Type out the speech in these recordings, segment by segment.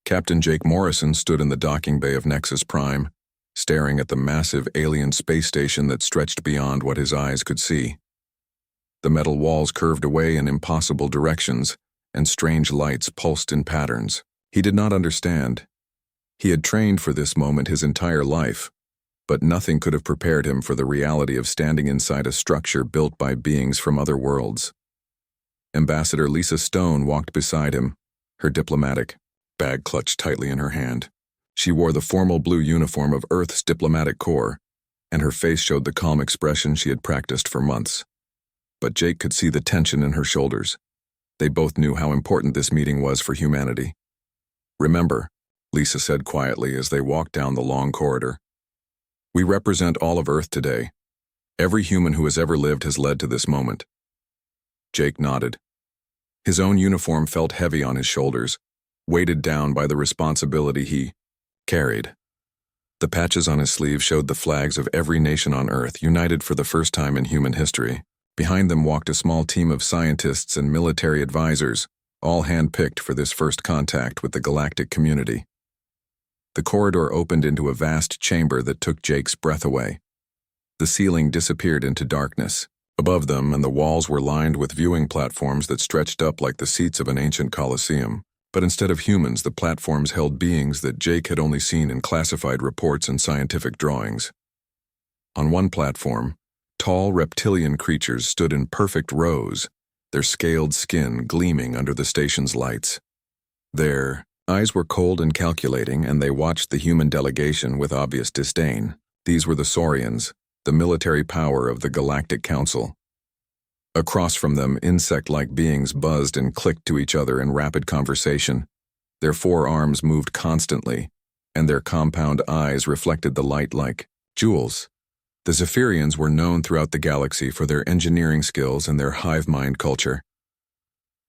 Captain Jake Morrison stood in the docking bay of Nexus Prime, staring at the massive alien space station that stretched beyond what his eyes could see. The metal walls curved away in impossible directions, and strange lights pulsed in patterns. He did not understand. He had trained for this moment his entire life, but nothing could have prepared him for the reality of standing inside a structure built by beings from other worlds. Ambassador Lisa Stone walked beside him, her diplomatic bag clutched tightly in her hand. She wore the formal blue uniform of Earth's diplomatic corps, and her face showed the calm expression she had practiced for months. But Jake could see the tension in her shoulders. They both knew how important this meeting was for humanity. "Remember," Lisa said quietly as they walked down the long corridor, "we represent all of Earth today. Every human who has ever lived has led to this moment." Jake nodded. His own uniform felt heavy on his shoulders, weighted down by the responsibility he carried. The patches on his sleeve showed the flags of every nation on Earth, united for the first time in human history. Behind them walked a small team of scientists and military advisors, all hand-picked for this first contact with the galactic community. The corridor opened into a vast chamber that took Jake's breath away. The ceiling disappeared into darkness. Above them and the walls were lined with viewing platforms that stretched up like the seats of an ancient coliseum. But instead of humans, the platforms held beings that Jake had only seen in classified reports and scientific drawings. On one platform, tall reptilian creatures stood in perfect rows, their scaled skin gleaming under the station's lights. Their eyes were cold and calculating, and they watched the human delegation with obvious disdain. These were the Sorians, the military power of the Galactic Council. Across from them, insect-like beings buzzed and clicked to each other in rapid conversation. Their forearms moved constantly, and their compound eyes reflected the light like jewels. The Zephyrians were known throughout the galaxy for their engineering skills and their hive-mind culture.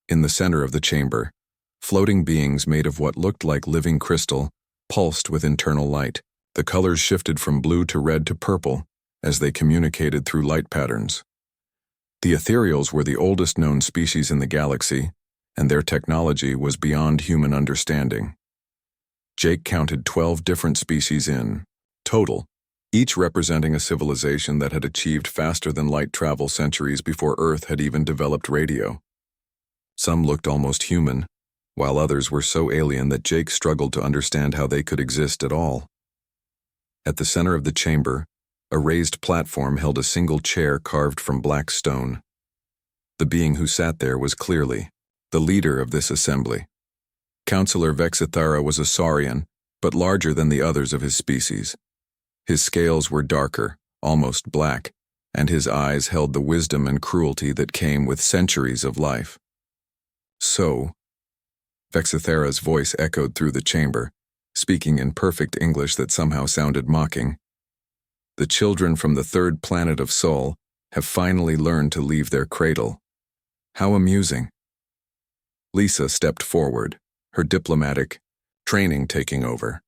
In the center of the chamber, floating beings made of what looked like living crystal pulsed with internal light. The colors shifted from blue to red to purple as they communicated through light patterns. The ethereals were the oldest known species in the galaxy, and their technology was beyond human understanding. Jake counted 12 different species in total, each representing a civilization that had achieved faster than light travel centuries before Earth had even developed radio. Some looked almost human, while others were so alien that Jake struggled to understand how they could exist at all. At the center of the chamber, a raised platform held a single chair carved from black stone. The being who sat there was clearly the leader of this assembly. Counselor Vexithara was a Sorian, but larger than the others of his species. His scales were darker, almost black, and his eyes held the wisdom and cruelty that came with centuries of life. "So," Vexithara's voice echoed through the chamber, speaking in perfect English that somehow sounded mocking, "the children from the third planet of Sol have finally learned to leave their cradle. How amusing." Lisa stepped forward, her diplomatic training taking over.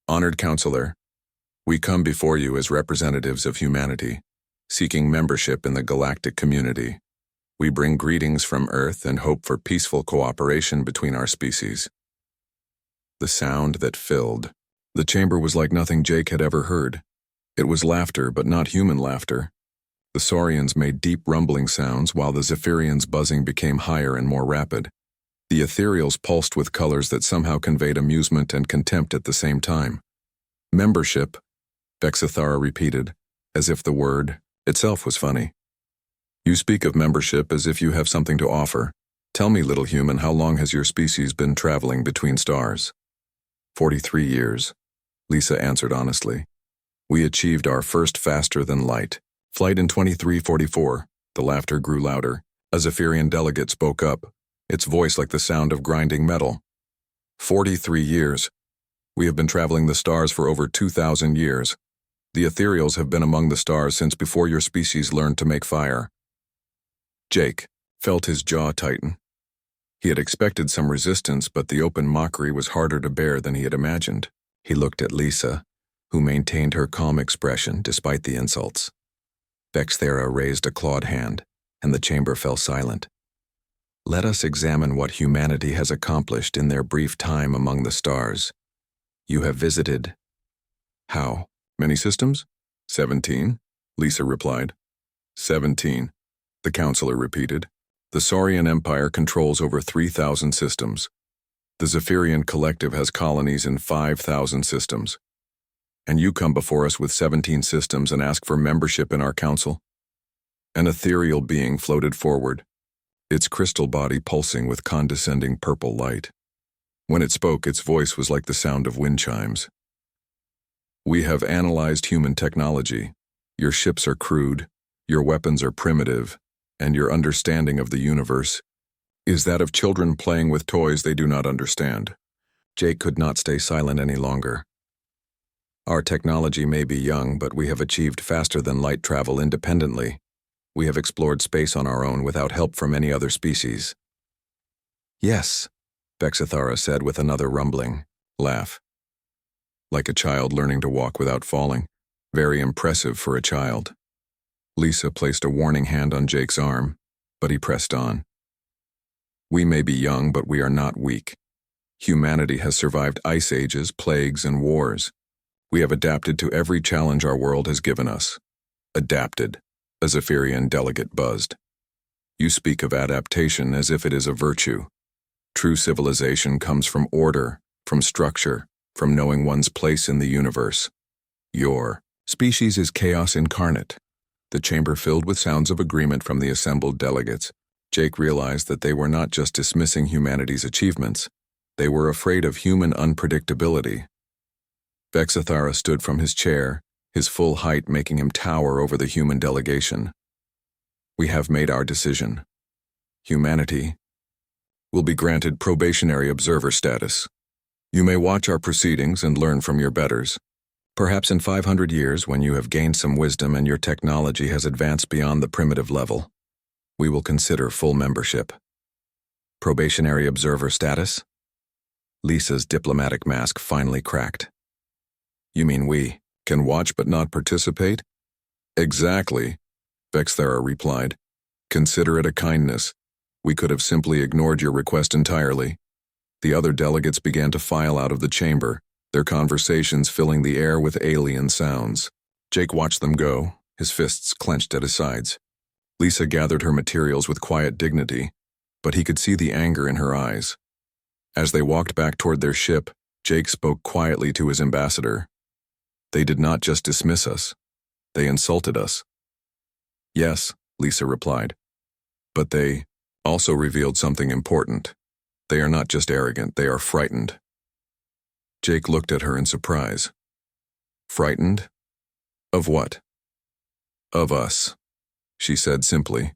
"Honored Counselor, we come before you as representatives of humanity, seeking membership in the galactic community. We bring greetings from Earth and hope for peaceful cooperation between our species." The sound that filled the chamber was like nothing Jake had ever heard. It was laughter, but not human laughter. The Sorians made deep rumbling sounds, while the Zephyrians' buzzing became higher and more rapid. The ethereals pulsed with colors that somehow conveyed amusement and contempt at the same time. "Membership," Vexithara repeated, as if the word itself was funny. "You speak of membership as if you have something to offer. Tell me, little human, how long has your species been traveling between stars?" 43 years, Lisa answered honestly. "We achieved our first faster-than-light flight in 2344. The laughter grew louder. A Zephyrian delegate spoke up, its voice like the sound of grinding metal. 43 years. We have been traveling the stars for over 2,000 years. The ethereals have been among the stars since before your species learned to make fire." Jake felt his jaw tighten. He had expected some resistance, but the open mockery was harder to bear than he had imagined. He looked at Lisa, who maintained her calm expression despite the insults. Vexithara raised a clawed hand, and the chamber fell silent. Let us examine what humanity has accomplished in their brief time among the stars. You have visited... How many systems? 17, Lisa replied. 17, the counselor repeated. The Sorian Empire controls over 3,000 systems. The Zephyrian Collective has colonies in 5,000 systems. And you come before us with 17 systems and ask for membership in our council? An ethereal being floated forward, its crystal body pulsing with condescending purple light. When it spoke, its voice was like the sound of wind chimes. We have analyzed human technology. Your ships are crude, your weapons are primitive, and your understanding of the universe is that of children playing with toys they do not understand. Jake could not stay silent any longer. Our technology may be young, but we have achieved faster than light travel independently. We have explored space on our own without help from any other species. Yes, Bexathara said with another rumbling laugh. Like a child learning to walk without falling. Very impressive for a child. Lisa placed a warning hand on Jake's arm, but he pressed on. We may be young, but we are not weak. Humanity has survived ice ages, plagues, and wars. We have adapted to every challenge our world has given us. Adapted, a Zephyrian delegate buzzed. You speak of adaptation as if it is a virtue. True civilization comes from order, from structure, from knowing one's place in the universe. Your species is chaos incarnate. The chamber filled with sounds of agreement from the assembled delegates. Jake realized that they were not just dismissing humanity's achievements. They were afraid of human unpredictability. Bexathara stood from his chair, his full height making him tower over the human delegation. We have made our decision. Humanity will be granted probationary observer status. You may watch our proceedings and learn from your betters. Perhaps in 500 years, when you have gained some wisdom and your technology has advanced beyond the primitive level, we will consider full membership. Probationary observer status? Lisa's diplomatic mask finally cracked. You mean we can watch but not participate? Exactly, Bexathara replied. Consider it a kindness. We could have simply ignored your request entirely. The other delegates began to file out of the chamber, their conversations filling the air with alien sounds. Jake watched them go, his fists clenched at his sides. Lisa gathered her materials with quiet dignity, but he could see the anger in her eyes. As they walked back toward their ship, Jake spoke quietly to his ambassador. They did not just dismiss us. They insulted us. Yes, Lisa replied. But they also revealed something important. They are not just arrogant, they are frightened. Jake looked at her in surprise. Frightened? Of what? Of us, she said simply.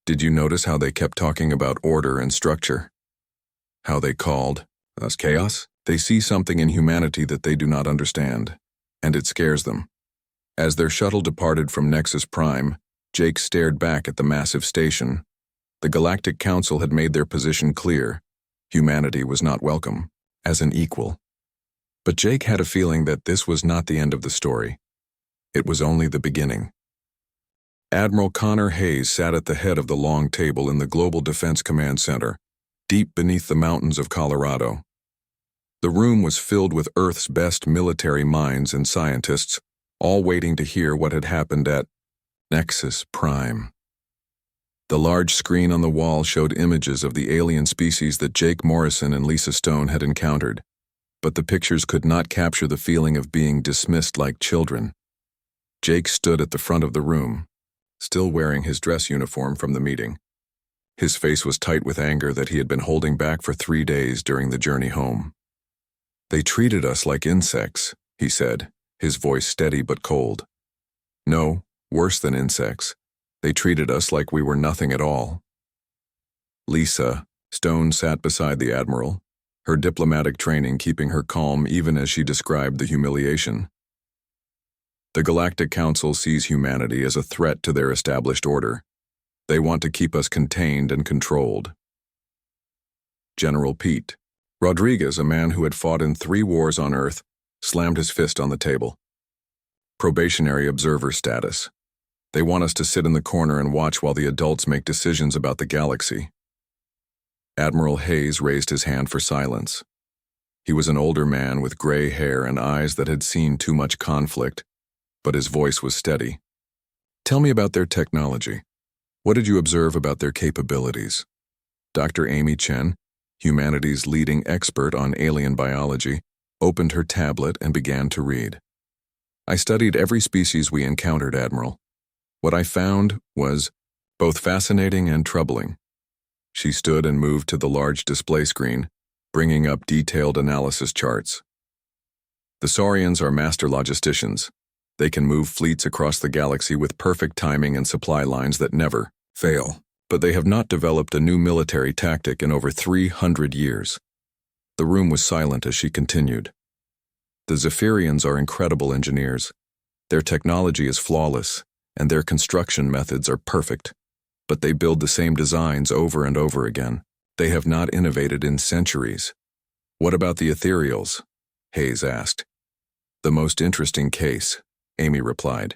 Did you notice how they kept talking about order and structure? How they called us chaos? They see something in humanity that they do not understand, and it scares them. As their shuttle departed from Nexus Prime, Jake stared back at the massive station. The Galactic Council had made their position clear. Humanity was not welcome, as an equal. But Jake had a feeling that this was not the end of the story. It was only the beginning. Admiral Connor Hayes sat at the head of the long table in the Global Defense Command Center, deep beneath the mountains of Colorado. The room was filled with Earth's best military minds and scientists, all waiting to hear what had happened at Nexus Prime. The large screen on the wall showed images of the alien species that Jake Morrison and Lisa Stone had encountered, but the pictures could not capture the feeling of being dismissed like children. Jake stood at the front of the room, still wearing his dress uniform from the meeting. His face was tight with anger that he had been holding back for 3 days during the journey home. They treated us like insects, he said, his voice steady but cold. No, worse than insects. They treated us like we were nothing at all. Lisa Stone sat beside the Admiral, her diplomatic training keeping her calm even as she described the humiliation. The Galactic Council sees humanity as a threat to their established order. They want to keep us contained and controlled. General Pete Rodriguez, a man who had fought in 3 wars on Earth, slammed his fist on the table. Probationary observer status. They want us to sit in the corner and watch while the adults make decisions about the galaxy. Admiral Hayes raised his hand for silence. He was an older man with gray hair and eyes that had seen too much conflict, but his voice was steady. Tell me about their technology. What did you observe about their capabilities? Dr. Amy Chen, humanity's leading expert on alien biology, opened her tablet and began to read. I studied every species we encountered, Admiral. What I found was both fascinating and troubling. She stood and moved to the large display screen, bringing up detailed analysis charts. The Sorians are master logisticians. They can move fleets across the galaxy with perfect timing and supply lines that never fail. But they have not developed a new military tactic in over 300 years. The room was silent as she continued. The Zephyrians are incredible engineers. Their technology is flawless, and their construction methods are perfect. But they build the same designs over and over again. They have not innovated in centuries. What about the Ethereals? Hayes asked. The most interesting case, Amy replied.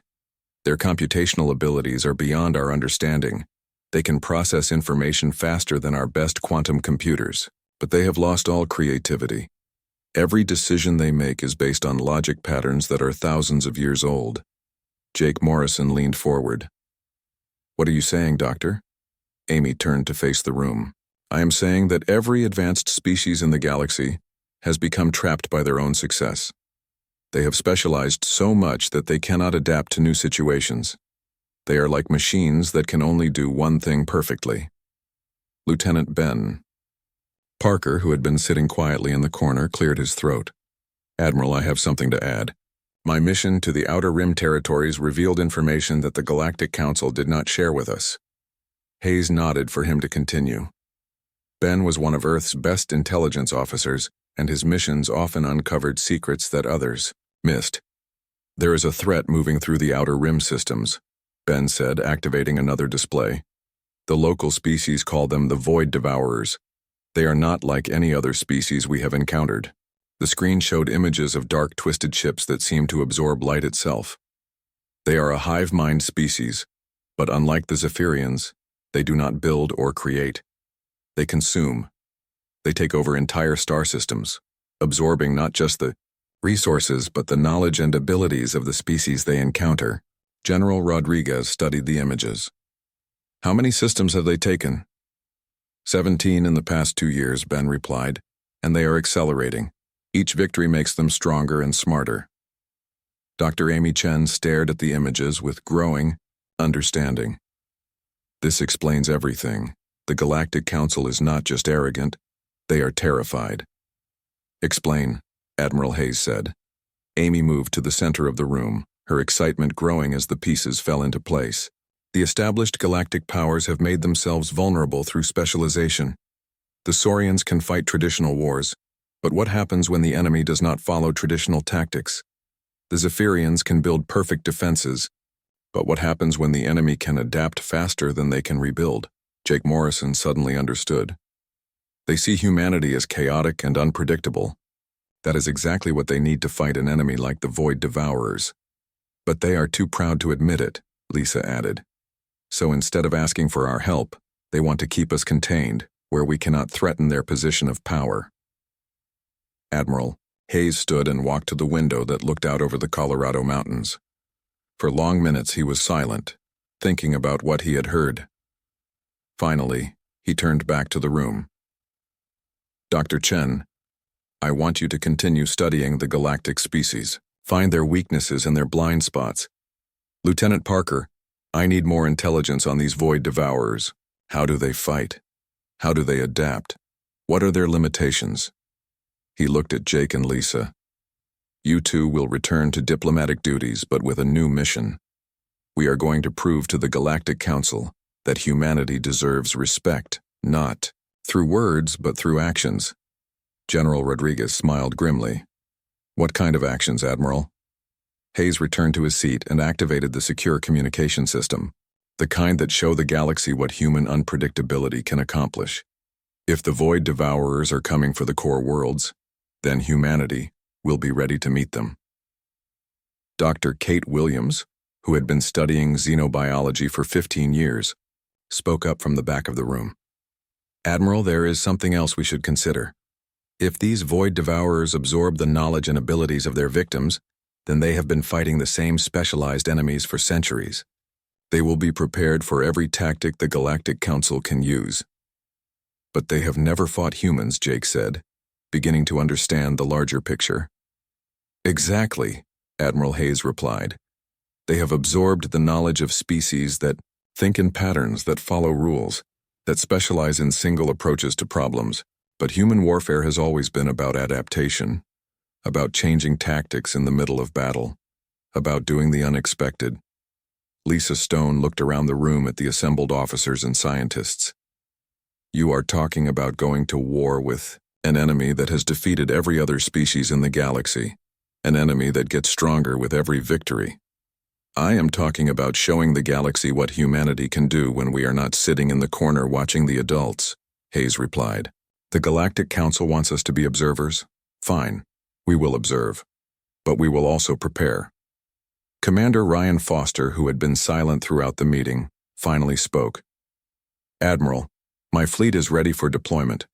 Their computational abilities are beyond our understanding. They can process information faster than our best quantum computers, but they have lost all creativity. Every decision they make is based on logic patterns that are thousands of years old. Jake Morrison leaned forward. What are you saying, Doctor? Amy turned to face the room. I am saying that every advanced species in the galaxy has become trapped by their own success. They have specialized so much that they cannot adapt to new situations. They are like machines that can only do one thing perfectly. Lieutenant Ben. Parker, who had been sitting quietly in the corner, cleared his throat. Admiral, I have something to add. My mission to the Outer Rim territories revealed information that the Galactic Council did not share with us. Hayes nodded for him to continue. Ben was one of Earth's best intelligence officers, and his missions often uncovered secrets that others missed. There is a threat moving through the Outer Rim systems, Ben said, activating another display. The local species call them the Void Devourers. They are not like any other species we have encountered. The screen showed images of dark, twisted ships that seem to absorb light itself. They are a hive mind species, but unlike the Zephyrians, they do not build or create. They consume. They take over entire star systems, absorbing not just the resources but the knowledge and abilities of the species they encounter. General Rodriguez studied the images. How many systems have they taken? 17 in the past 2 years, Ben replied, and they are accelerating. Each victory makes them stronger and smarter. Dr. Amy Chen stared at the images with growing understanding. This explains everything. The Galactic Council is not just arrogant, they are terrified. Explain, Admiral Hayes said. Amy moved to the center of the room, her excitement growing as the pieces fell into place. The established galactic powers have made themselves vulnerable through specialization. The Sorians can fight traditional wars, but what happens when the enemy does not follow traditional tactics? The Zephyrians can build perfect defenses, but what happens when the enemy can adapt faster than they can rebuild? Jake Morrison suddenly understood. They see humanity as chaotic and unpredictable. That is exactly what they need to fight an enemy like the Void Devourers. But they are too proud to admit it, Lisa added. So instead of asking for our help, they want to keep us contained, where we cannot threaten their position of power. Admiral, Hayes stood and walked to the window that looked out over the Colorado mountains. For long minutes he was silent, thinking about what he had heard. Finally, he turned back to the room. Dr. Chen, I want you to continue studying the galactic species. Find their weaknesses and their blind spots. Lieutenant Parker, I need more intelligence on these Void Devourers. How do they fight? How do they adapt? What are their limitations? He looked at Jake and Lisa. You two will return to diplomatic duties, but with a new mission. We are going to prove to the Galactic Council that humanity deserves respect, not through words, but through actions. General Rodriguez smiled grimly. What kind of actions, Admiral? Hayes returned to his seat and activated the secure communication system, the kind that show the galaxy what human unpredictability can accomplish. If the Void Devourers are coming for the core worlds, then humanity will be ready to meet them. Dr. Kate Williams, who had been studying xenobiology for 15 years, spoke up from the back of the room. Admiral, there is something else we should consider. If these void devourers absorb the knowledge and abilities of their victims, then they have been fighting the same specialized enemies for centuries. They will be prepared for every tactic the Galactic Council can use. But they have never fought humans, Jake said, beginning to understand the larger picture. Exactly, Admiral Hayes replied. They have absorbed the knowledge of species that think in patterns, that follow rules, that specialize in single approaches to problems. But human warfare has always been about adaptation, about changing tactics in the middle of battle, about doing the unexpected. Lisa Stone looked around the room at the assembled officers and scientists. You are talking about going to war with an enemy that has defeated every other species in the galaxy, an enemy that gets stronger with every victory. I am talking about showing the galaxy what humanity can do when we are not sitting in the corner watching the adults, Hayes replied. The Galactic Council wants us to be observers. Fine, we will observe. But we will also prepare. Commander Ryan Foster, who had been silent throughout the meeting, finally spoke. Admiral, my fleet is ready for deployment.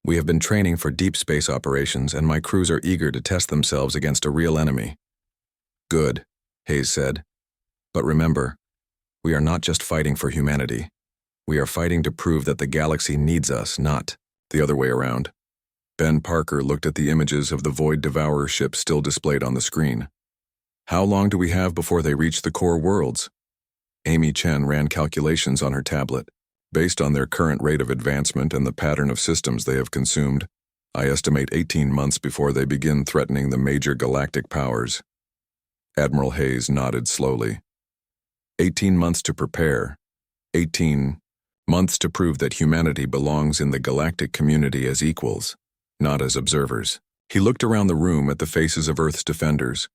We have been training for deep space operations, and my crews are eager to test themselves against a real enemy. Good, Hayes said. But remember, we are not just fighting for humanity. We are fighting to prove that the galaxy needs us, not the other way around. Ben Parker looked at the images of the Void Devourer ship still displayed on the screen. How long do we have before they reach the core worlds? Amy Chen ran calculations on her tablet. Based on their current rate of advancement and the pattern of systems they have consumed, I estimate 18 months before they begin threatening the major galactic powers. Admiral Hayes nodded slowly. 18 months to prepare. 18 months to prove that humanity belongs in the galactic community as equals, not as observers. He looked around the room at the faces of Earth's defenders.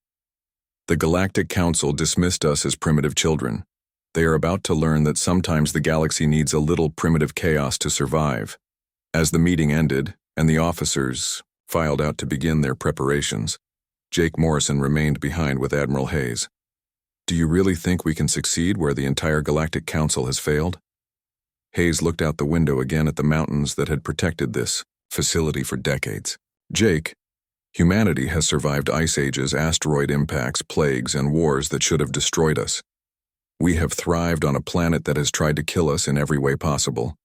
The Galactic Council dismissed us as primitive children. They are about to learn that sometimes the galaxy needs a little primitive chaos to survive. As the meeting ended, and the officers filed out to begin their preparations, Jake Morrison remained behind with Admiral Hayes. Do you really think we can succeed where the entire Galactic Council has failed? Hayes looked out the window again at the mountains that had protected this facility for decades. Jake, humanity has survived ice ages, asteroid impacts, plagues, and wars that should have destroyed us. We have thrived on a planet that has tried to kill us in every way possible.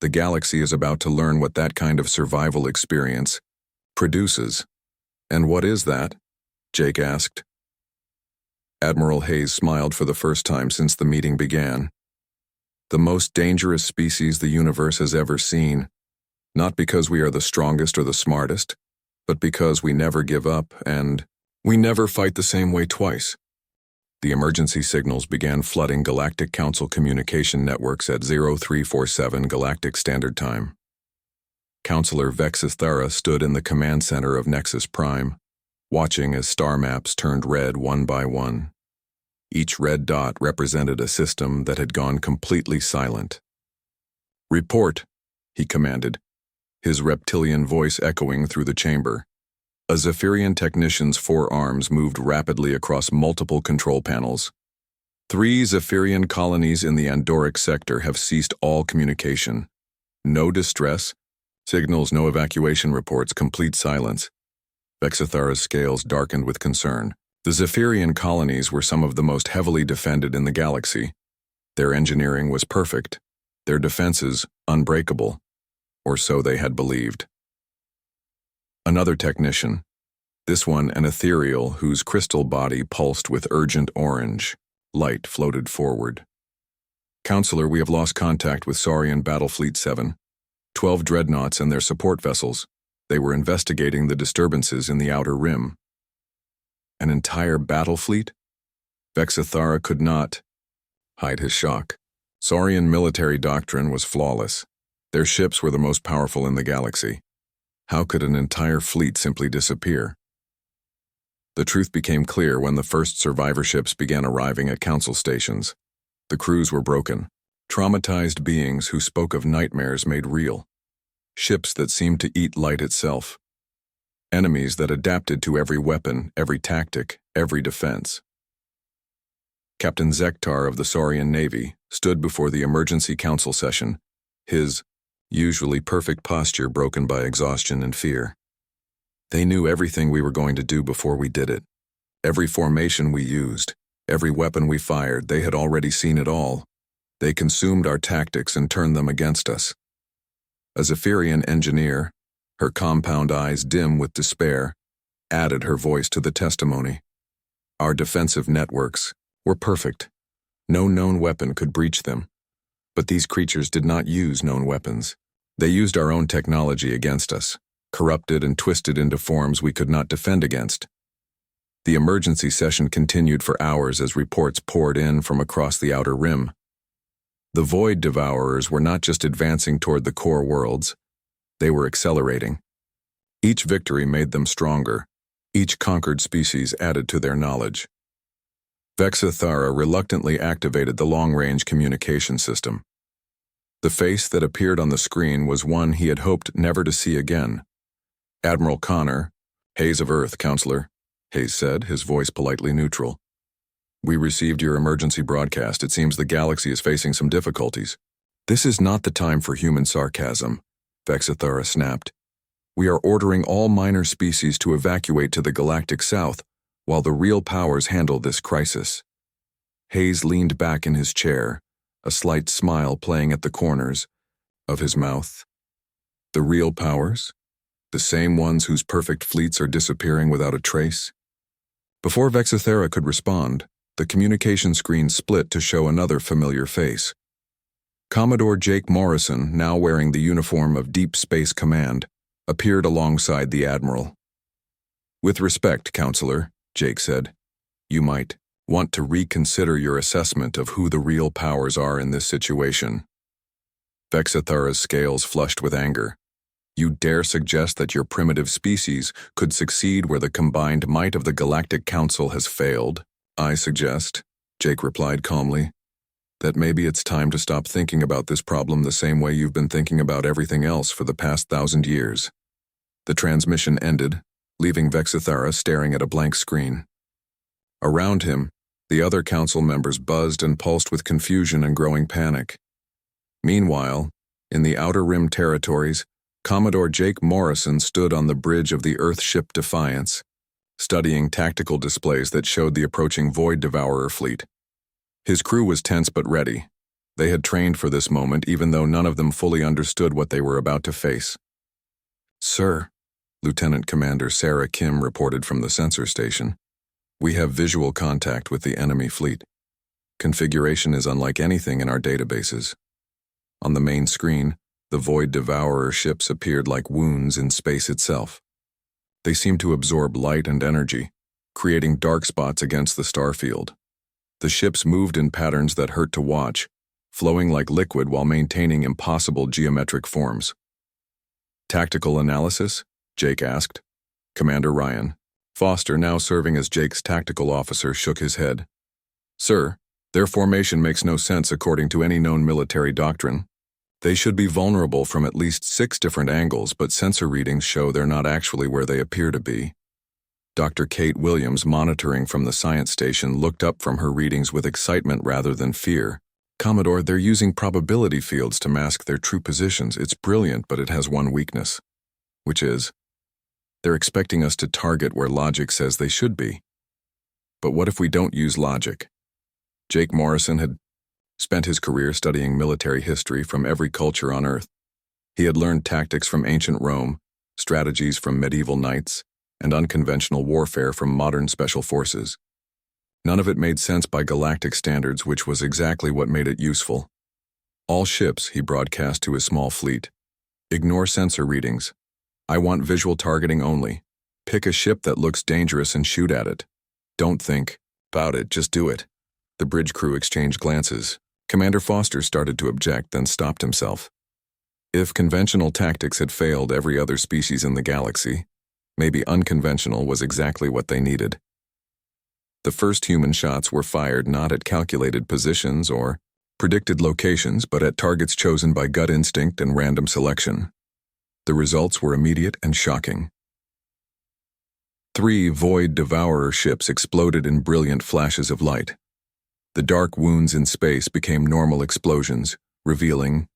The galaxy is about to learn what that kind of survival experience produces. And what is that? Jake asked. Admiral Hayes smiled for the first time since the meeting began. The most dangerous species the universe has ever seen, not because we are the strongest or the smartest, but because we never give up and we never fight the same way twice. The emergency signals began flooding Galactic Council communication networks at 0347 Galactic Standard Time. Counselor Vexus Thara stood in the command center of Nexus Prime, watching as star maps turned red one by one. Each red dot represented a system that had gone completely silent. Report, he commanded, his reptilian voice echoing through the chamber. A Zephyrian technician's forearms moved rapidly across multiple control panels. 3 Zephyrian colonies in the Andoric sector have ceased all communication. No distress, signals, no evacuation reports, complete silence. Vexithara's scales darkened with concern. The Zephyrian colonies were some of the most heavily defended in the galaxy. Their engineering was perfect, their defenses unbreakable, or so they had believed. Another technician, this one an ethereal whose crystal body pulsed with urgent orange, light floated forward. Counselor, we have lost contact with Sorian Battlefleet 7, 12 dreadnoughts and their support vessels. They were investigating the disturbances in the outer rim. An entire battle fleet? Vexithara could not hide his shock. Sorian military doctrine was flawless. Their ships were the most powerful in the galaxy. How could an entire fleet simply disappear? The truth became clear when the first survivor ships began arriving at council stations. The crews were broken, traumatized beings who spoke of nightmares made real. Ships that seemed to eat light itself. Enemies that adapted to every weapon, every tactic, every defense. Captain Zektar of the Sorian Navy stood before the emergency council session, his usually perfect posture broken by exhaustion and fear. They knew everything we were going to do before we did it. Every formation we used, every weapon we fired, they had already seen it all. They consumed our tactics and turned them against us. A Zephyrian engineer, her compound eyes dim with despair, added her voice to the testimony. Our defensive networks were perfect. No known weapon could breach them. But these creatures did not use known weapons. They used our own technology against us, corrupted and twisted into forms we could not defend against. The emergency session continued for hours as reports poured in from across the outer rim. The Void Devourers were not just advancing toward the core worlds, they were accelerating. Each victory made them stronger. Each conquered species added to their knowledge. Vexithara reluctantly activated the long-range communication system. The face that appeared on the screen was one he had hoped never to see again. Admiral Connor, Hayes of Earth, Counselor, Hayes said, his voice politely neutral. We received your emergency broadcast. It seems the galaxy is facing some difficulties. This is not the time for human sarcasm, Vexithara snapped. We are ordering all minor species to evacuate to the galactic south while the real powers handle this crisis. Hayes leaned back in his chair, a slight smile playing at the corners of his mouth. The real powers? The same ones whose perfect fleets are disappearing without a trace? Before Vexithara could respond, the communication screen split to show another familiar face. Commodore Jake Morrison, now wearing the uniform of Deep Space Command, appeared alongside the Admiral. With respect, Counselor, Jake said, you might want to reconsider your assessment of who the real powers are in this situation. Vexithara's scales flushed with anger. You dare suggest that your primitive species could succeed where the combined might of the Galactic Council has failed? I suggest, Jake replied calmly, that maybe it's time to stop thinking about this problem the same way you've been thinking about everything else for the past 1,000 years. The transmission ended, leaving Vexithara staring at a blank screen. Around him, the other council members buzzed and pulsed with confusion and growing panic. Meanwhile, in the Outer Rim territories, Commodore Jake Morrison stood on the bridge of the Earth ship Defiance, studying tactical displays that showed the approaching Void Devourer fleet. His crew was tense but ready. They had trained for this moment even though none of them fully understood what they were about to face. Sir, Lieutenant Commander Sarah Kim reported from the sensor station, we have visual contact with the enemy fleet. Configuration is unlike anything in our databases. On the main screen, the Void Devourer ships appeared like wounds in space itself. They seemed to absorb light and energy, creating dark spots against the starfield. The ships moved in patterns that hurt to watch, flowing like liquid while maintaining impossible geometric forms. Tactical analysis? Jake asked. Commander Ryan, Foster, now serving as Jake's tactical officer, shook his head. Sir, their formation makes no sense according to any known military doctrine. They should be vulnerable from at least 6 different angles, but sensor readings show they're not actually where they appear to be. Dr. Kate Williams, monitoring from the science station, looked up from her readings with excitement rather than fear. Commodore, they're using probability fields to mask their true positions. It's brilliant, but it has one weakness, which is, they're expecting us to target where logic says they should be. But what if we don't use logic? Jake Morrison had spent his career studying military history from every culture on Earth. He had learned tactics from ancient Rome, strategies from medieval knights, and unconventional warfare from modern special forces. None of it made sense by galactic standards, which was exactly what made it useful. All ships, he broadcast to his small fleet. Ignore sensor readings. I want visual targeting only. Pick a ship that looks dangerous and shoot at it. Don't think about it, just do it. The bridge crew exchanged glances. Commander Foster started to object, then stopped himself. If conventional tactics had failed every other species in the galaxy, maybe unconventional was exactly what they needed. The first human shots were fired not at calculated positions or predicted locations, but at targets chosen by gut instinct and random selection. The results were immediate and shocking. 3 Void Devourer ships exploded in brilliant flashes of light. The dark wounds in space became normal explosions, revealing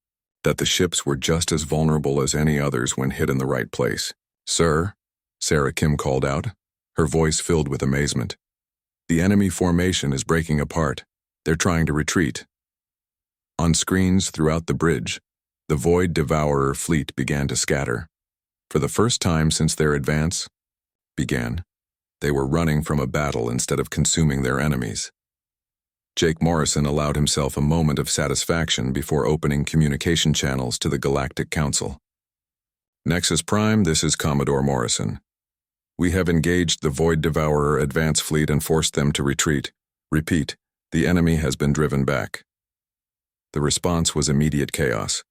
that the ships were just as vulnerable as any others when hit in the right place. "Sir," Sarah Kim called out, her voice filled with amazement. "The enemy formation is breaking apart. They're trying to retreat." On screens throughout the bridge, the Void Devourer fleet began to scatter. For the first time since their advance began, they were running from a battle instead of consuming their enemies. Jake Morrison allowed himself a moment of satisfaction before opening communication channels to the Galactic Council. "Nexus Prime, this is Commodore Morrison. We have engaged the Void Devourer advance fleet and forced them to retreat. Repeat, the enemy has been driven back." The response was immediate chaos.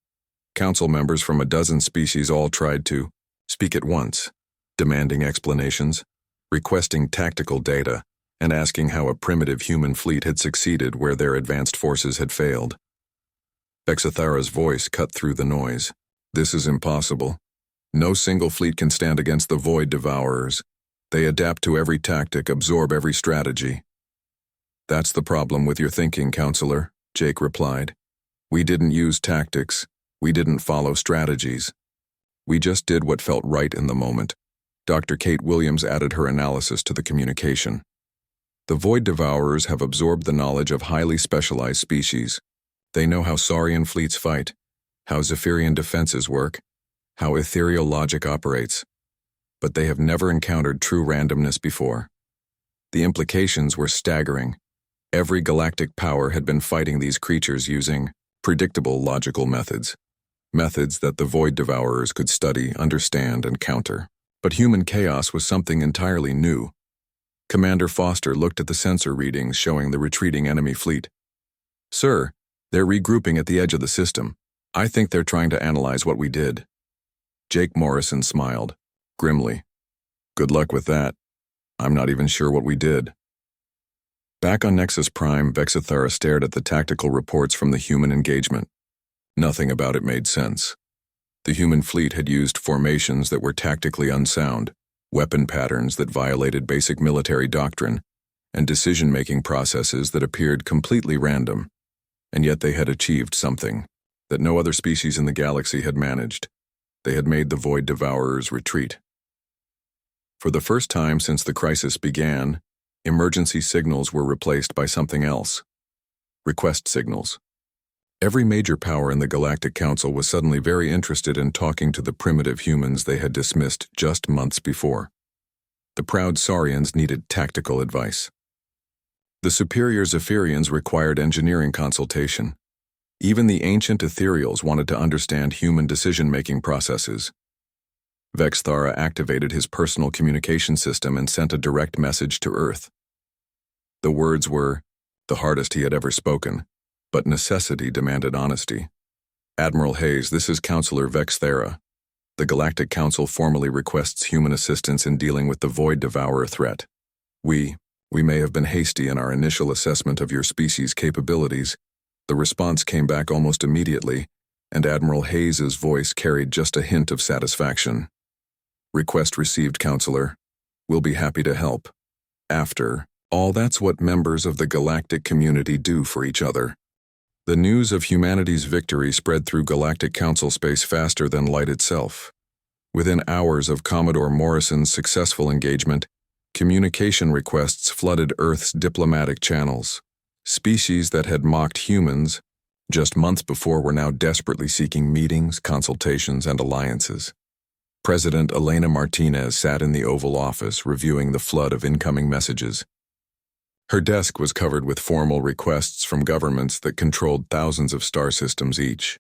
Council members from a dozen species all tried to speak at once, demanding explanations, requesting tactical data, and asking how a primitive human fleet had succeeded where their advanced forces had failed. Vexathara's voice cut through the noise. "This is impossible. No single fleet can stand against the Void Devourers. They adapt to every tactic, absorb every strategy." "That's the problem with your thinking, Counselor," Jake replied. "We didn't use tactics. We didn't follow strategies. We just did what felt right in the moment." Dr. Kate Williams added her analysis to the communication. "The Void Devourers have absorbed the knowledge of highly specialized species. They know how Sorian fleets fight, how Zephyrian defenses work, how ethereal logic operates. But they have never encountered true randomness before." The implications were staggering. Every galactic power had been fighting these creatures using predictable logical methods. Methods that the Void Devourers could study, understand, and counter. But human chaos was something entirely new. Commander Foster looked at the sensor readings showing the retreating enemy fleet. "Sir, they're regrouping at the edge of the system. I think they're trying to analyze what we did." Jake Morrison smiled, grimly. "Good luck with that. I'm not even sure what we did." Back on Nexus Prime, Vexathara stared at the tactical reports from the human engagement. Nothing about it made sense. The human fleet had used formations that were tactically unsound, weapon patterns that violated basic military doctrine, and decision-making processes that appeared completely random. And yet they had achieved something that no other species in the galaxy had managed. They had made the Void Devourers retreat. For the first time since the crisis began, emergency signals were replaced by something else. Request signals. Every major power in the Galactic Council was suddenly very interested in talking to the primitive humans they had dismissed just months before. The proud Saurians needed tactical advice. The superior Zephyrians required engineering consultation. Even the ancient Ethereals wanted to understand human decision-making processes. Vexthara activated his personal communication system and sent a direct message to Earth. The words were the hardest he had ever spoken, but necessity demanded honesty. "Admiral Hayes, this is Counselor Vexthara. The Galactic Council formally requests human assistance in dealing with the Void Devourer threat. We may have been hasty in our initial assessment of your species' capabilities." The response came back almost immediately, and Admiral Hayes's voice carried just a hint of satisfaction. "Request received, Counselor. We'll be happy to help. After all, that's what members of the galactic community do for each other." The news of humanity's victory spread through Galactic Council space faster than light itself. Within hours of Commodore Morrison's successful engagement, communication requests flooded Earth's diplomatic channels. Species that had mocked humans just months before were now desperately seeking meetings, consultations, and alliances. President Elena Martinez sat in the Oval Office reviewing the flood of incoming messages. Her desk was covered with formal requests from governments that controlled thousands of star systems each.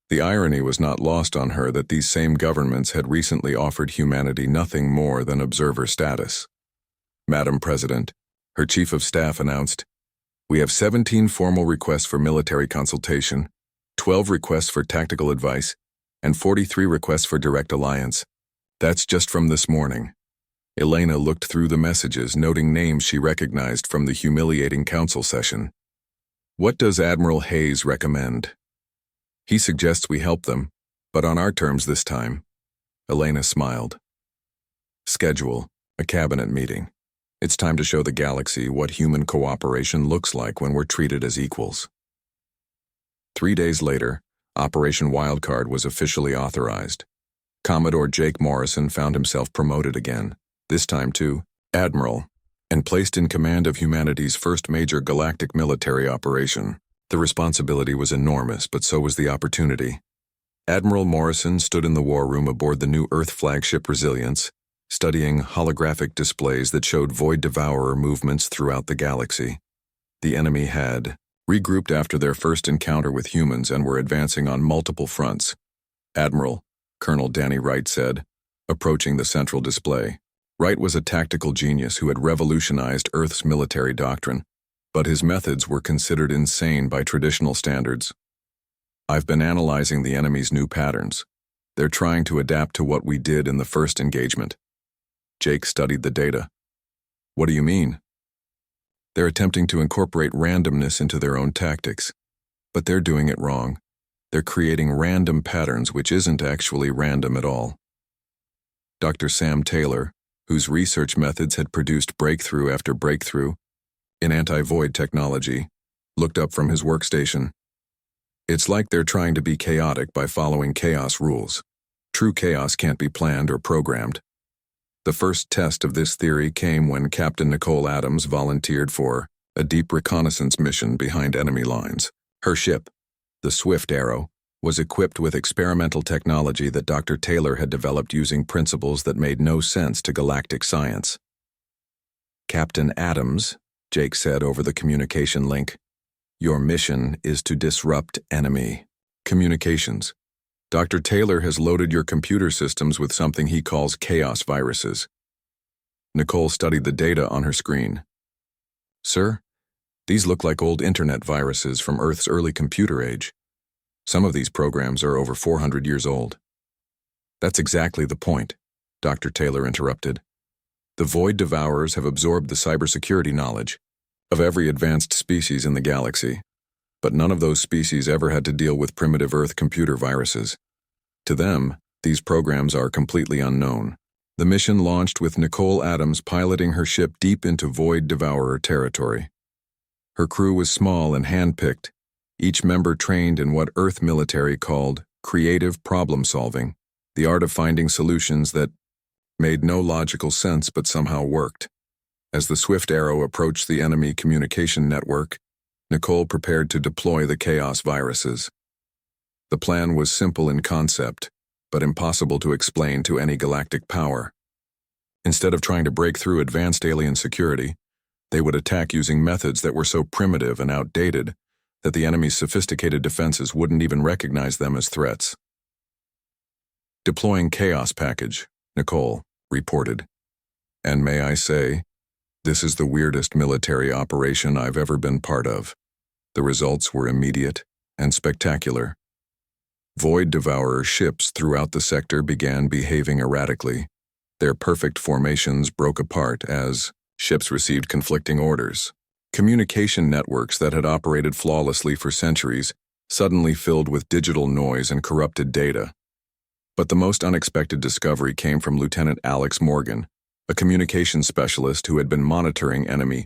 The irony was not lost on her that these same governments had recently offered humanity nothing more than observer status. "Madam President," her chief of staff announced, "we have 17 formal requests for military consultation, 12 requests for tactical advice, and 43 requests for direct alliance. That's just from this morning." Elena looked through the messages, noting names she recognized from the humiliating council session. "What does Admiral Hayes recommend?" "He suggests we help them, but on our terms this time." Elena smiled. "Schedule a cabinet meeting. It's time to show the galaxy what human cooperation looks like when we're treated as equals." 3 days later, Operation Wildcard was officially authorized. Commodore Jake Morrison found himself promoted again, this time to Admiral, and placed in command of humanity's first major galactic military operation. The responsibility was enormous, but so was the opportunity. Admiral Morrison stood in the war room aboard the new Earth flagship Resilience, studying holographic displays that showed Void Devourer movements throughout the galaxy. The enemy had regrouped after their first encounter with humans and were advancing on multiple fronts. Admiral, Colonel Danny Wright said, approaching the central display. Wright was a tactical genius who had revolutionized Earth's military doctrine, but his methods were considered insane by traditional standards. I've been analyzing the enemy's new patterns. They're trying to adapt to what we did in the first engagement. Jake studied the data. What do you mean? They're attempting to incorporate randomness into their own tactics, but they're doing it wrong. They're creating random patterns which isn't actually random at all. Dr. Sam Taylor, whose research methods had produced breakthrough after breakthrough in anti-void technology, looked up from his workstation. It's like they're trying to be chaotic by following chaos rules. True chaos can't be planned or programmed. The first test of this theory came when Captain Nicole Adams volunteered for a deep reconnaissance mission behind enemy lines. Her ship, the Swift Arrow, was equipped with experimental technology that Dr. Taylor had developed using principles that made no sense to galactic science. Captain Adams, Jake said over the communication link, your mission is to disrupt enemy communications. Dr. Taylor has loaded your computer systems with something he calls chaos viruses. Nicole studied the data on her screen. Sir, these look like old internet viruses from Earth's early computer age. Some of these programs are over 400 years old. That's exactly the point, Dr. Taylor interrupted. The Void Devourers have absorbed the cybersecurity knowledge of every advanced species in the galaxy, but none of those species ever had to deal with primitive Earth computer viruses. To them, these programs are completely unknown. The mission launched with Nicole Adams piloting her ship deep into Void Devourer territory. Her crew was small and hand-picked, each member trained in what Earth military called creative problem-solving, the art of finding solutions that made no logical sense but somehow worked. As the Swift Arrow approached the enemy communication network, Nicole prepared to deploy the chaos viruses. The plan was simple in concept, but impossible to explain to any galactic power. Instead of trying to break through advanced alien security, they would attack using methods that were so primitive and outdated that the enemy's sophisticated defenses wouldn't even recognize them as threats. Deploying chaos package, Nicole reported. And may I say, this is the weirdest military operation I've ever been part of. The results were immediate and spectacular. Void Devourer ships throughout the sector began behaving erratically. Their perfect formations broke apart as ships received conflicting orders. Communication networks that had operated flawlessly for centuries suddenly filled with digital noise and corrupted data. But the most unexpected discovery came from Lieutenant Alex Morgan, a communications specialist who had been monitoring enemy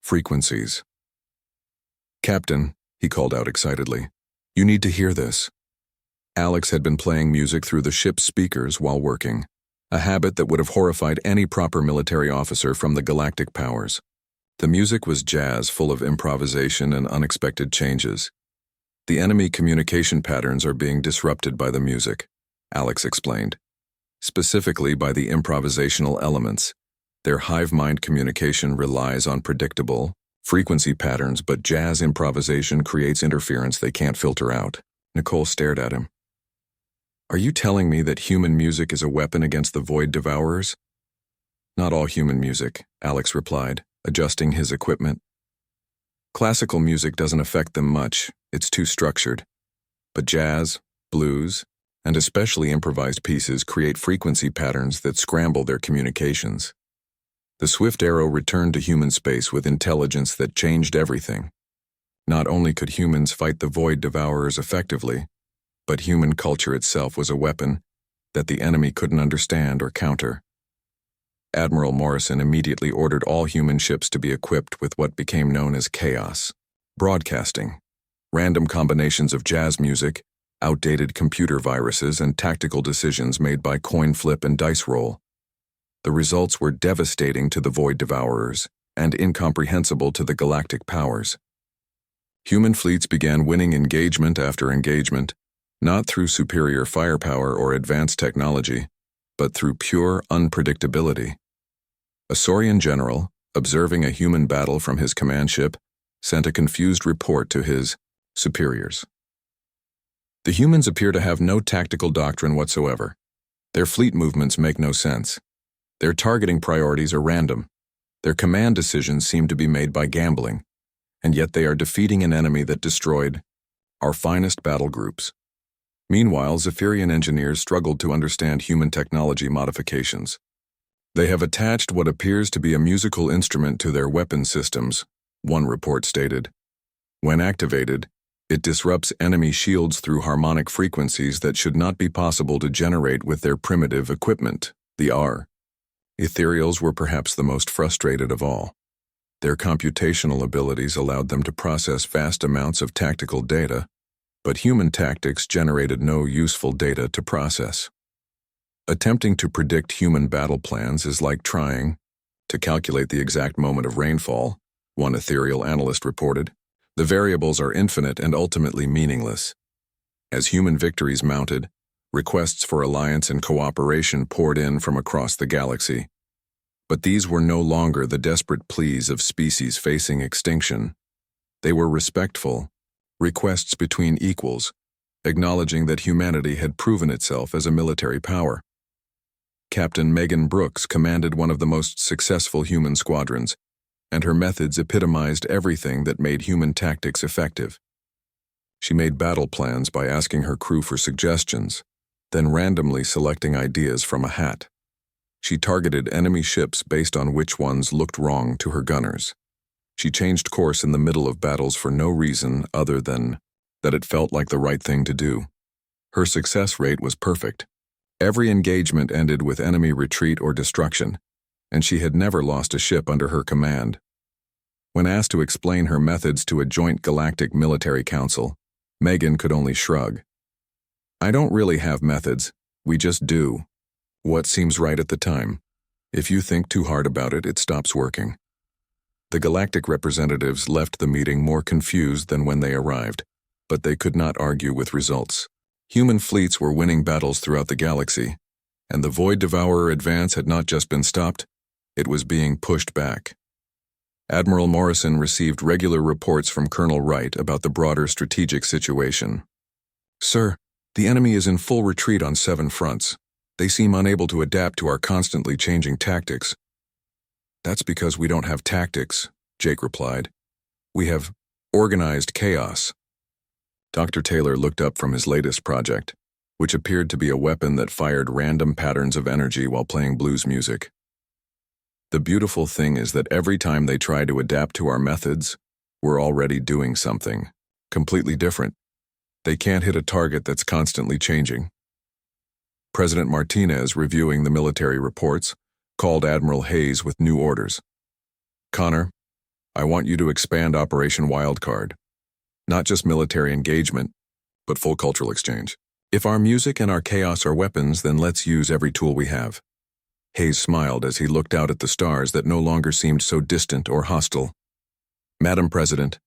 frequencies. Captain, he called out excitedly, you need to hear this. Alex had been playing music through the ship's speakers while working, a habit that would have horrified any proper military officer from the galactic powers. The music was jazz full of improvisation and unexpected changes. The enemy communication patterns are being disrupted by the music, Alex explained. Specifically by the improvisational elements. Their hive mind communication relies on predictable frequency patterns, but jazz improvisation creates interference they can't filter out. Nicole stared at him. Are you telling me that human music is a weapon against the Void Devourers? Not all human music, Alex replied, adjusting his equipment. Classical music doesn't affect them much, it's too structured. But jazz, blues, and especially improvised pieces create frequency patterns that scramble their communications. The Swift Arrow returned to human space with intelligence that changed everything. Not only could humans fight the Void Devourers effectively, but human culture itself was a weapon that the enemy couldn't understand or counter. Admiral Morrison immediately ordered all human ships to be equipped with what became known as chaos broadcasting, random combinations of jazz music, outdated computer viruses, and tactical decisions made by coin flip and dice roll. The results were devastating to the Void Devourers and incomprehensible to the galactic powers. Human fleets began winning engagement after engagement, not through superior firepower or advanced technology, but through pure unpredictability. A Sorian general, observing a human battle from his command ship, sent a confused report to his superiors. The humans appear to have no tactical doctrine whatsoever. Their fleet movements make no sense. Their targeting priorities are random. Their command decisions seem to be made by gambling, and yet they are defeating an enemy that destroyed our finest battle groups. Meanwhile, Zephyrian engineers struggled to understand human technology modifications. They have attached what appears to be a musical instrument to their weapon systems, one report stated. When activated, it disrupts enemy shields through harmonic frequencies that should not be possible to generate with their primitive equipment, the R. Ethereals were perhaps the most frustrated of all. Their computational abilities allowed them to process vast amounts of tactical data, but human tactics generated no useful data to process. Attempting to predict human battle plans is like trying to calculate the exact moment of rainfall, one ethereal analyst reported. The variables are infinite and ultimately meaningless. As human victories mounted, requests for alliance and cooperation poured in from across the galaxy. But these were no longer the desperate pleas of species facing extinction. They were respectful requests between equals, acknowledging that humanity had proven itself as a military power. Captain Megan Brooks commanded one of the most successful human squadrons, and her methods epitomized everything that made human tactics effective. She made battle plans by asking her crew for suggestions, then randomly selecting ideas from a hat. She targeted enemy ships based on which ones looked wrong to her gunners. She changed course in the middle of battles for no reason other than that it felt like the right thing to do. Her success rate was perfect. Every engagement ended with enemy retreat or destruction, and she had never lost a ship under her command. When asked to explain her methods to a joint Galactic Military Council, Megan could only shrug. "I don't really have methods, we just do what seems right at the time. If you think too hard about it, it stops working." The galactic representatives left the meeting more confused than when they arrived, but they could not argue with results. Human fleets were winning battles throughout the galaxy, and the Void Devourer advance had not just been stopped, it was being pushed back. Admiral Morrison received regular reports from Colonel Wright about the broader strategic situation. "Sir, the enemy is in full retreat on 7 fronts. They seem unable to adapt to our constantly changing tactics." "That's because we don't have tactics," Jake replied. "We have organized chaos." Dr. Taylor looked up from his latest project, which appeared to be a weapon that fired random patterns of energy while playing blues music. "The beautiful thing is that every time they try to adapt to our methods, we're already doing something completely different. They can't hit a target that's constantly changing." President Martinez, reviewing the military reports, called Admiral Hayes with new orders. "Connor, I want you to expand Operation Wildcard. Not just military engagement, but full cultural exchange. If our music and our chaos are weapons, then let's use every tool we have." Hayes smiled as he looked out at the stars that no longer seemed so distant or hostile. "Madam President,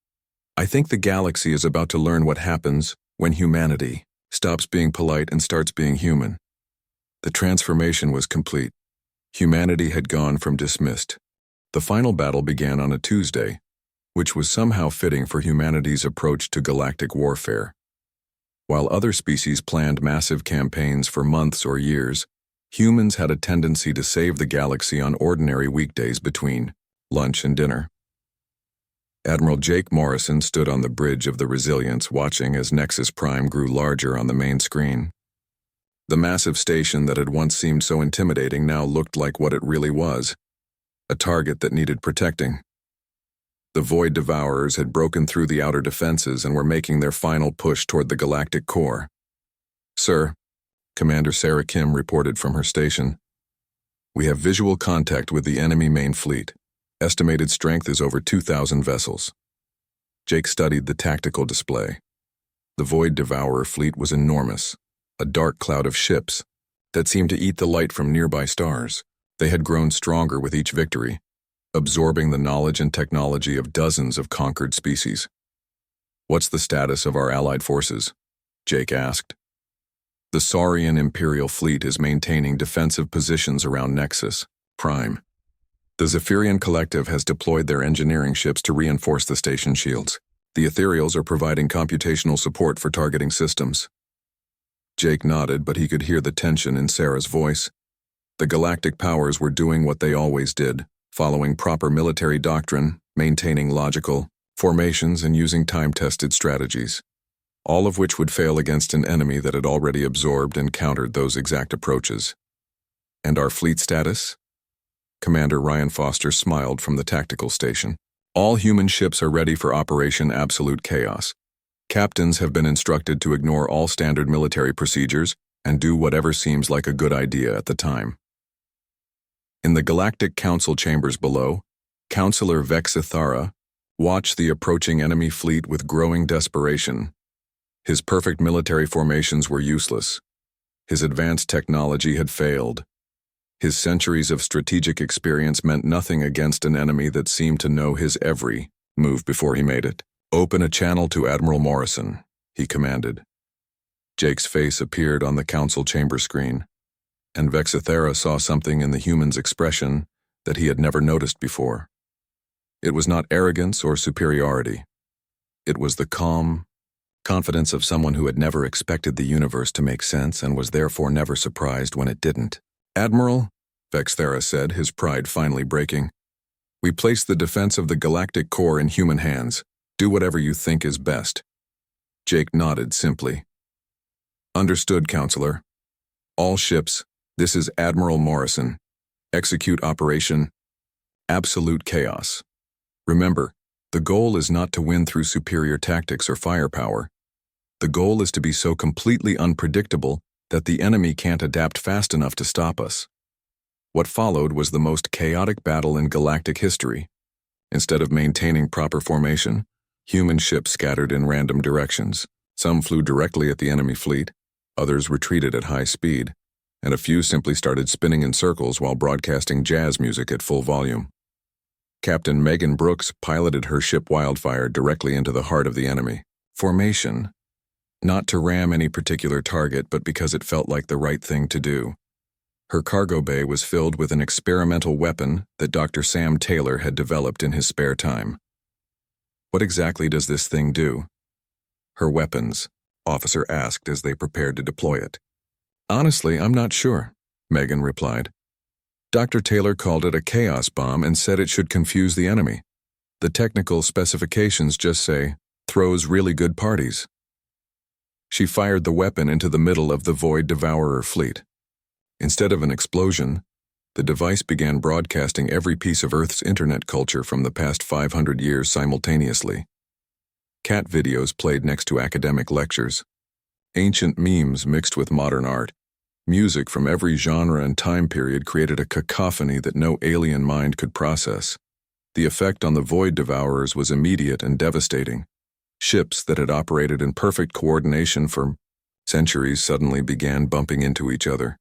I think the galaxy is about to learn what happens when humanity stops being polite and starts being human." The transformation was complete. Humanity had gone from dismissed. The final battle began on a Tuesday, which was somehow fitting for humanity's approach to galactic warfare. While other species planned massive campaigns for months or years, humans had a tendency to save the galaxy on ordinary weekdays between lunch and dinner. Admiral Jake Morrison stood on the bridge of the Resilience watching as Nexus Prime grew larger on the main screen. The massive station that had once seemed so intimidating now looked like what it really was, a target that needed protecting. The Void Devourers had broken through the outer defenses and were making their final push toward the galactic core. "Sir," Commander Sarah Kim reported from her station, "we have visual contact with the enemy main fleet. Estimated strength is over 2,000 vessels." Jake studied the tactical display. The Void Devourer fleet was enormous, a dark cloud of ships that seemed to eat the light from nearby stars. They had grown stronger with each victory, absorbing the knowledge and technology of dozens of conquered species. "What's the status of our allied forces?" Jake asked. "The Sorian Imperial Fleet is maintaining defensive positions around Nexus Prime. The Zephyrian Collective has deployed their engineering ships to reinforce the station shields. The Ethereals are providing computational support for targeting systems." Jake nodded, but he could hear the tension in Sarah's voice. The galactic powers were doing what they always did, following proper military doctrine, maintaining logical formations, and using time-tested strategies, all of which would fail against an enemy that had already absorbed and countered those exact approaches. "And our fleet status?" Commander Ryan Foster smiled from the tactical station. "All human ships are ready for Operation Absolute Chaos. Captains have been instructed to ignore all standard military procedures and do whatever seems like a good idea at the time." In the Galactic Council chambers below, Counselor Vexithara watched the approaching enemy fleet with growing desperation. His perfect military formations were useless. His advanced technology had failed. His centuries of strategic experience meant nothing against an enemy that seemed to know his every move before he made it. "Open a channel to Admiral Morrison," he commanded. Jake's face appeared on the council chamber screen, and Vexithara saw something in the human's expression that he had never noticed before. It was not arrogance or superiority. It was the calm confidence of someone who had never expected the universe to make sense and was therefore never surprised when it didn't. "Admiral," Vexithara said, his pride finally breaking, "we place the defense of the Galactic Core in human hands. Do whatever you think is best." Jake nodded simply. "Understood, Counselor. All ships, this is Admiral Morrison. Execute Operation Absolute Chaos. Remember, the goal is not to win through superior tactics or firepower. The goal is to be so completely unpredictable that the enemy can't adapt fast enough to stop us." What followed was the most chaotic battle in galactic history. Instead of maintaining proper formation, human ships scattered in random directions. Some flew directly at the enemy fleet, others retreated at high speed, and a few simply started spinning in circles while broadcasting jazz music at full volume. Captain Megan Brooks piloted her ship Wildfire directly into the heart of the enemy. Formation. Not to ram any particular target, but because it felt like the right thing to do. Her cargo bay was filled with an experimental weapon that Dr. Sam Taylor had developed in his spare time. "What exactly does this thing do?" "Her weapons," Officer asked as they prepared to deploy it. "Honestly, I'm not sure," Megan replied. "Dr. Taylor called it a chaos bomb and said it should confuse the enemy. The technical specifications just say, throws really good parties." She fired the weapon into the middle of the Void Devourer fleet. Instead of an explosion, the device began broadcasting every piece of Earth's internet culture from the past 500 years simultaneously. Cat videos played next to academic lectures, ancient memes mixed with modern art. Music from every genre and time period created a cacophony that no alien mind could process. The effect on the Void Devourers was immediate and devastating. Ships that had operated in perfect coordination for centuries suddenly began bumping into each other.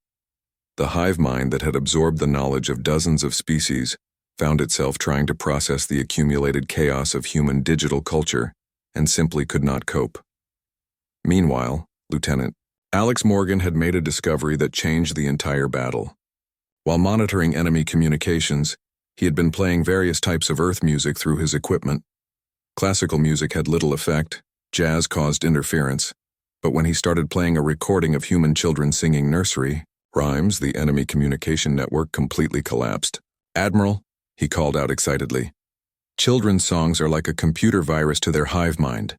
The hive mind that had absorbed the knowledge of dozens of species found itself trying to process the accumulated chaos of human digital culture and simply could not cope. Meanwhile, Lieutenant Alex Morgan had made a discovery that changed the entire battle. While monitoring enemy communications, he had been playing various types of Earth music through his equipment. Classical music had little effect, jazz caused interference, but when he started playing a recording of human children singing Nursery rhymes, the enemy communication network completely collapsed. "Admiral," he called out excitedly, "children's songs are like a computer virus to their hive mind.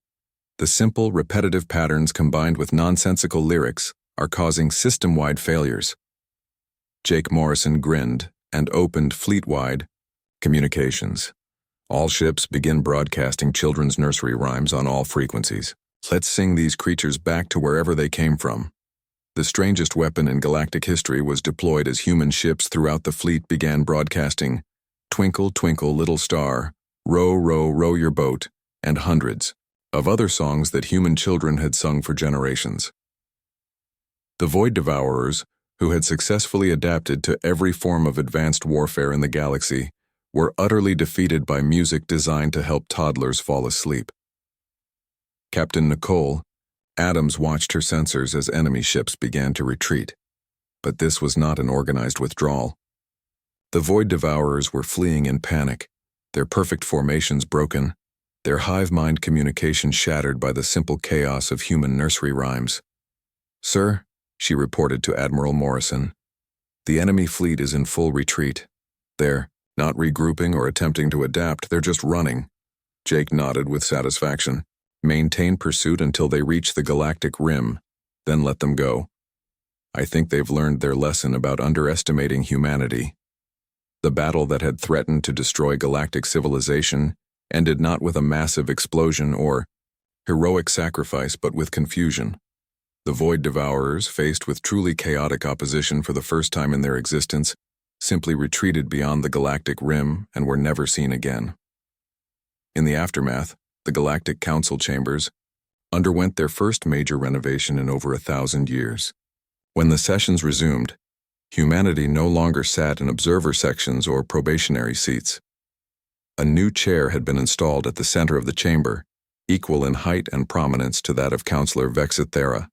The simple, repetitive patterns combined with nonsensical lyrics are causing system-wide failures." Jake Morrison grinned and opened fleet-wide communications. "All ships begin broadcasting children's nursery rhymes on all frequencies. Let's sing these creatures back to wherever they came from." The strangest weapon in galactic history was deployed as human ships throughout the fleet began broadcasting "Twinkle, Twinkle, Little Star," "Row, row, row your boat," and hundreds of other songs that human children had sung for generations. The Void Devourers, who had successfully adapted to every form of advanced warfare in the galaxy, were utterly defeated by music designed to help toddlers fall asleep. Captain Nicole, Adams watched her sensors as enemy ships began to retreat, but this was not an organized withdrawal. The Void Devourers were fleeing in panic, their perfect formations broken, their hive mind communication shattered by the simple chaos of human nursery rhymes. "Sir," she reported to Admiral Morrison, "the enemy fleet is in full retreat. They're not regrouping or attempting to adapt, they're just running." Jake nodded with satisfaction. "Maintain pursuit until they reach the galactic rim, then let them go. I think they've learned their lesson about underestimating humanity." The battle that had threatened to destroy galactic civilization ended not with a massive explosion or heroic sacrifice, but with confusion. The Void Devourers, faced with truly chaotic opposition for the first time in their existence, simply retreated beyond the galactic rim and were never seen again. In the aftermath, the Galactic Council chambers underwent their first major renovation in over 1,000 years. When the sessions resumed, humanity no longer sat in observer sections or probationary seats. A new chair had been installed at the center of the chamber, equal in height and prominence to that of Counselor Vexithera.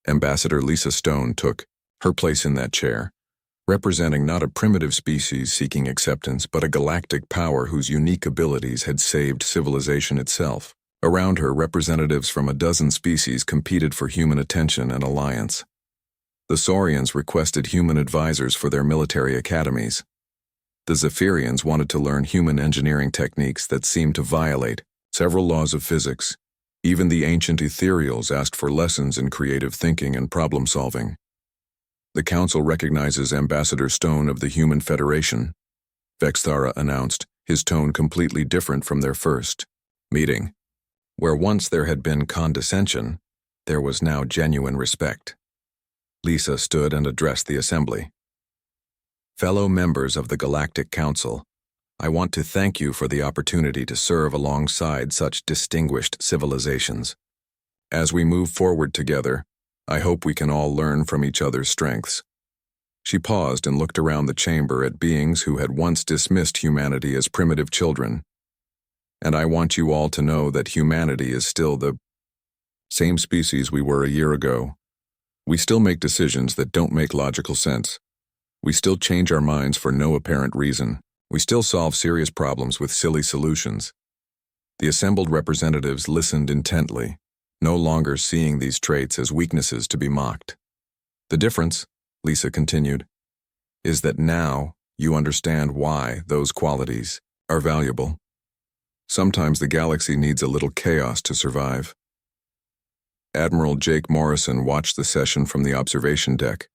Ambassador Lisa Stone took her place in that chair, representing not a primitive species seeking acceptance, but a galactic power whose unique abilities had saved civilization itself. Around her, representatives from a dozen species competed for human attention and alliance. The Sorians requested human advisors for their military academies. The Zephyrians wanted to learn human engineering techniques that seemed to violate several laws of physics. Even the ancient ethereals asked for lessons in creative thinking and problem-solving. The Council recognizes Ambassador Stone of the Human Federation, Vexthara announced, his tone completely different from their first meeting. Where once there had been condescension, there was now genuine respect. Lisa stood and addressed the assembly. "Fellow members of the Galactic Council, I want to thank you for the opportunity to serve alongside such distinguished civilizations. As we move forward together, I hope we can all learn from each other's strengths." She paused and looked around the chamber at beings who had once dismissed humanity as primitive children. "And I want you all to know that humanity is still the same species we were a year ago. We still make decisions that don't make logical sense. We still change our minds for no apparent reason. We still solve serious problems with silly solutions." The assembled representatives listened intently, no longer seeing these traits as weaknesses to be mocked. "The difference," Lisa continued, "is that now you understand why those qualities are valuable. Sometimes the galaxy needs a little chaos to survive." Admiral Jake Morrison watched the session from the observation deck,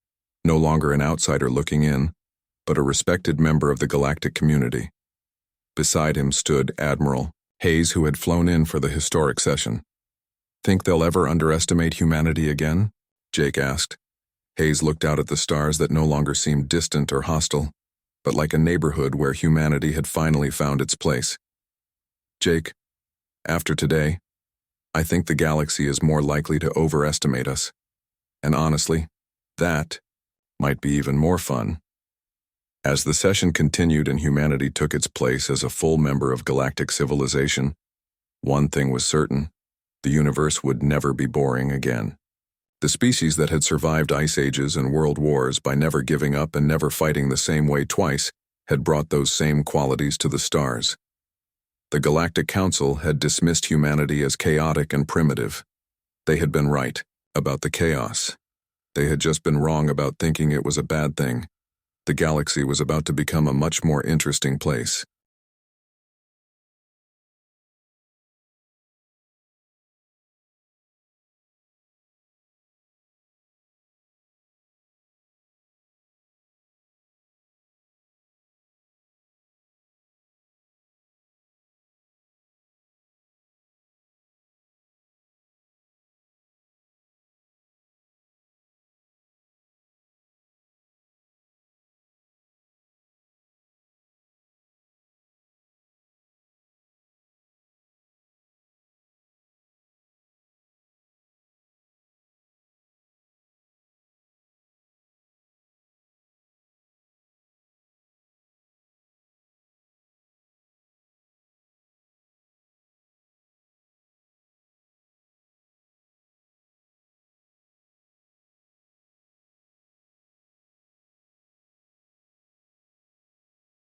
no longer an outsider looking in, but a respected member of the galactic community. Beside him stood Admiral Hayes, who had flown in for the historic session. "Think they'll ever underestimate humanity again?" Jake asked. Hayes looked out at the stars that no longer seemed distant or hostile, but like a neighborhood where humanity had finally found its place. "Jake, after today, I think the galaxy is more likely to overestimate us. And honestly, that might be even more fun." As the session continued and humanity took its place as a full member of galactic civilization, one thing was certain: the universe would never be boring again. The species that had survived ice ages and world wars by never giving up and never fighting the same way twice had brought those same qualities to the stars. The Galactic Council had dismissed humanity as chaotic and primitive. They had been right about the chaos. They had just been wrong about thinking it was a bad thing. The galaxy was about to become a much more interesting place.